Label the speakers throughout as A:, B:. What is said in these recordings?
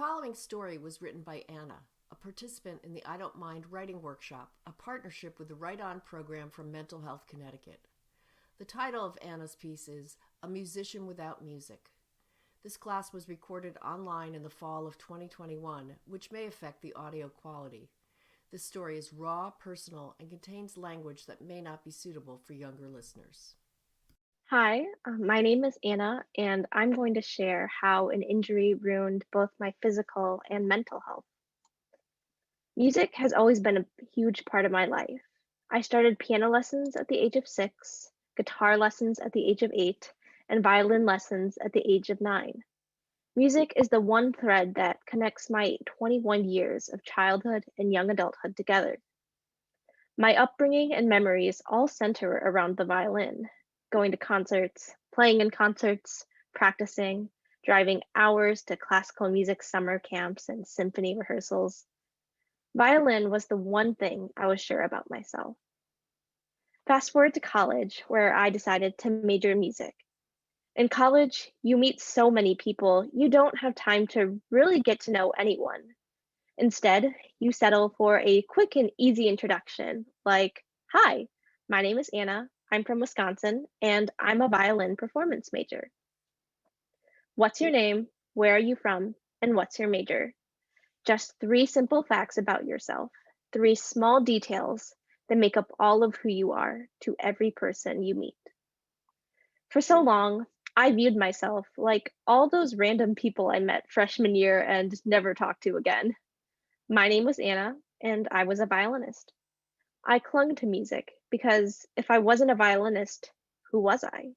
A: following story was written by Anna, a participant in the I Don't Mind Writing Workshop, a partnership with the Write On program from Mental Health Connecticut. The title of Anna's piece is A Musician Without Music. This class was recorded online in the fall of 2021, which may affect the audio quality. This story is raw, personal, and contains language that may not be suitable for younger listeners.
B: Hi, my name is Anna, and I'm going to share how an injury ruined both my physical and mental health. Music has always been a huge part of my life. I started piano lessons at the age of 6, guitar lessons at the age of 8, and violin lessons at the age of 9. Music is the one thread that connects my 21 years of childhood and young adulthood together. My upbringing and memories all center around the violin, going to concerts, playing in concerts, practicing, driving hours to classical music summer camps and symphony rehearsals. Violin was the one thing I was sure about myself. Fast forward to college, where I decided to major in music. In college, you meet so many people, you don't have time to really get to know anyone. Instead, you settle for a quick and easy introduction, like, "Hi, my name is Anna, I'm from Wisconsin, and I'm a violin performance major. What's your name? Where are you from? And what's your major?" Just three simple facts about yourself, three small details that make up all of who you are to every person you meet. For so long, I viewed myself like all those random people I met freshman year and never talked to again. My name was Anna, and I was a violinist. I clung to music because if I wasn't a violinist, who was I?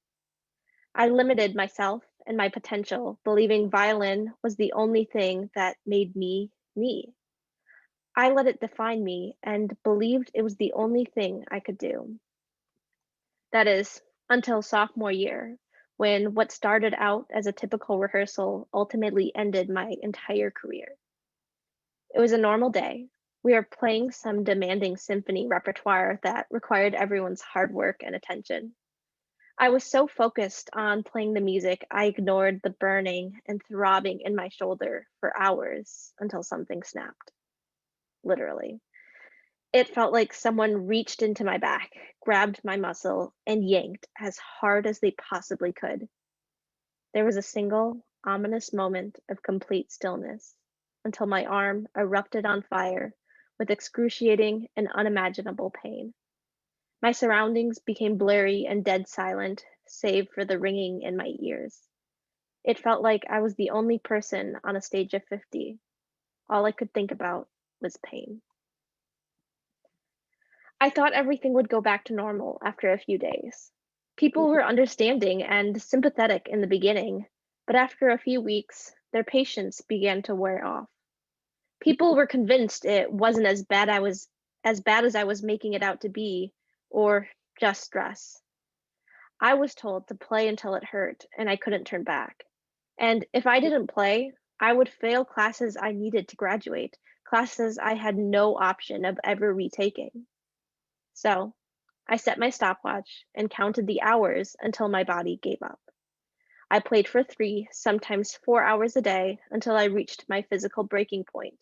B: I limited myself and my potential, believing violin was the only thing that made me me. I let it define me and believed it was the only thing I could do. That is, until sophomore year, when what started out as a typical rehearsal ultimately ended my entire career. It was a normal day. We were playing some demanding symphony repertoire that required everyone's hard work and attention. I was so focused on playing the music, I ignored the burning and throbbing in my shoulder for hours until something snapped. Literally. It felt like someone reached into my back, grabbed my muscle, and yanked as hard as they possibly could. There was a single, ominous moment of complete stillness until my arm erupted on fire with excruciating and unimaginable pain. My surroundings became blurry and dead silent, save for the ringing in my ears. It felt like I was the only person on a stage of 50. All I could think about was pain. I thought everything would go back to normal after a few days. People were understanding and sympathetic in the beginning, but after a few weeks, their patience began to wear off. People were convinced it wasn't as bad as I was making it out to be, or just stress. I was told to play until it hurt and I couldn't turn back. And if I didn't play, I would fail classes I needed to graduate, classes I had no option of ever retaking. So, I set my stopwatch and counted the hours until my body gave up. I played for 3, sometimes 4 hours a day until I reached my physical breaking point.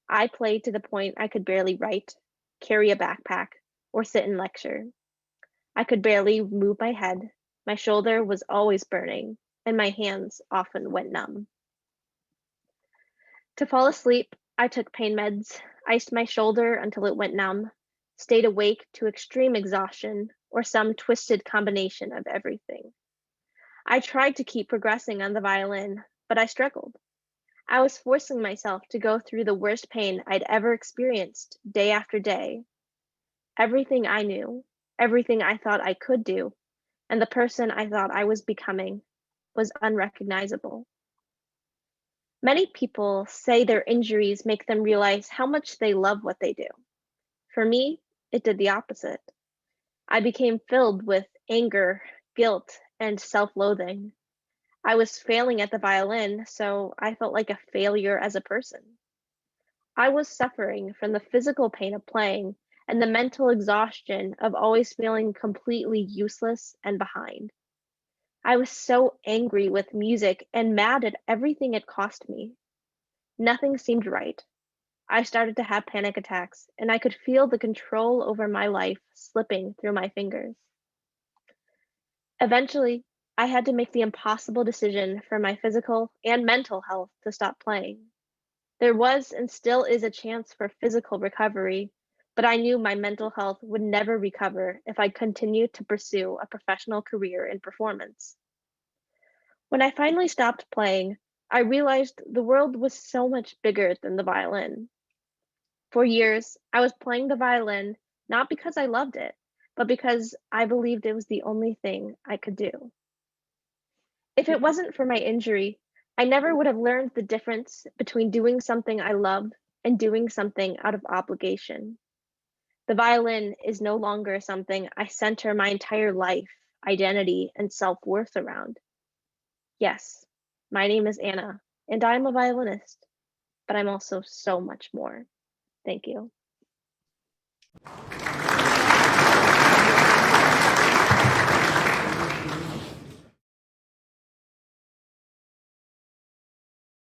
B: I played to the point I could barely write, carry a backpack, or sit and lecture. I could barely move my head, my shoulder was always burning, and my hands often went numb. To fall asleep, I took pain meds, iced my shoulder until it went numb, stayed awake to extreme exhaustion, or some twisted combination of everything. I tried to keep progressing on the violin, but I struggled. I was forcing myself to go through the worst pain I'd ever experienced day after day. Everything I knew, everything I thought I could do, and the person I thought I was becoming was unrecognizable. Many people say their injuries make them realize how much they love what they do. For me, it did the opposite. I became filled with anger, guilt, and self loathing. I was failing at the violin, so I felt like a failure as a person. I was suffering from the physical pain of playing and the mental exhaustion of always feeling completely useless and behind. I was so angry with music and mad at everything it cost me. Nothing seemed right. I started to have panic attacks, and I could feel the control over my life slipping through my fingers. Eventually, I had to make the impossible decision for my physical and mental health to stop playing. There was and still is a chance for physical recovery, but I knew my mental health would never recover if I continued to pursue a professional career in performance. When I finally stopped playing, I realized the world was so much bigger than the violin. For years, I was playing the violin not because I loved it, but because I believed it was the only thing I could do. If it wasn't for my injury, I never would have learned the difference between doing something I love and doing something out of obligation. The violin is no longer something I center my entire life, identity, and self worth around. Yes, my name is Anna, and I'm a violinist, but I'm also so much more. Thank you.